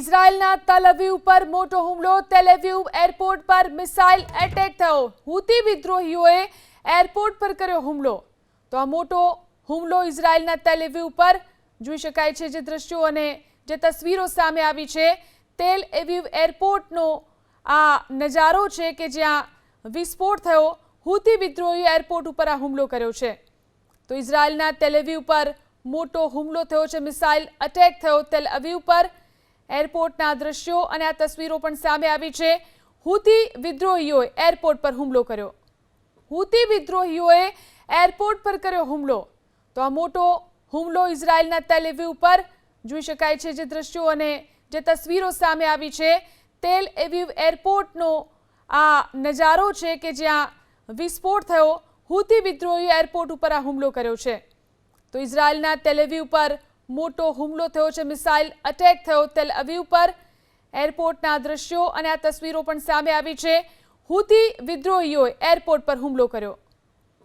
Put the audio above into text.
ઇઝરાયલના તલ અવીવ પર મોટો હુમલો. તેલ અવીવ એરપોર્ટ પર મિસાઇલ એટેક થયો. હુતી વિદ્રોહીઓએ એરપોર્ટ પર કર્યો હુમલો. તો આ મોટો હુમલો ઇઝરાયલના તેલ અવીવ પર જોઈ શકાય છે. જે દ્રશ્યો અને જે તસવીરો સામે આવી છે, તેલ અવીવ એરપોર્ટનો આ નજારો છે કે જ્યાં વિસ્ફોટ થયો. હુતી વિદ્રોહીએ એરપોર્ટ ઉપર આ હુમલો કર્યો છે. તો ઇઝરાયલના તેલ અવીવ પર મોટો હુમલો થયો છે. મિસાઇલ અટેક થયો તેલ અવીવ પર. એરપોર્ટના દ્રશ્યો અને આ તસવીરો પણ સામે આવી છે. હુતી વિદ્રોહીઓએ એરપોર્ટ પર હુમલો કર્યો. હુતી વિદ્રોહીઓએ એરપોર્ટ પર કર્યો હુમલો. તો આ મોટો હુમલો ઇઝરાયલના તેલ અવીવ પર જોઈ શકાય છે. જે દ્રશ્યો અને જે તસવીરો સામે આવી છે, તેલ અવીવ એરપોર્ટનો આ નજારો છે કે જ્યાં વિસ્ફોટ થયો. હુતી વિદ્રોહીએ એરપોર્ટ ઉપર આ હુમલો કર્યો છે. તો ઇઝરાયલના તેલ અવીવ પર મોટો હુમલો થયો છે. મિસાઇલ અટેક થયો તેલ અવીવ પર. એરપોર્ટના દ્રશ્યો અને આ તસવીરો પણ સામે આવી છે. હુતી વિદ્રોહીઓએ એરપોર્ટ પર હુમલો કર્યો.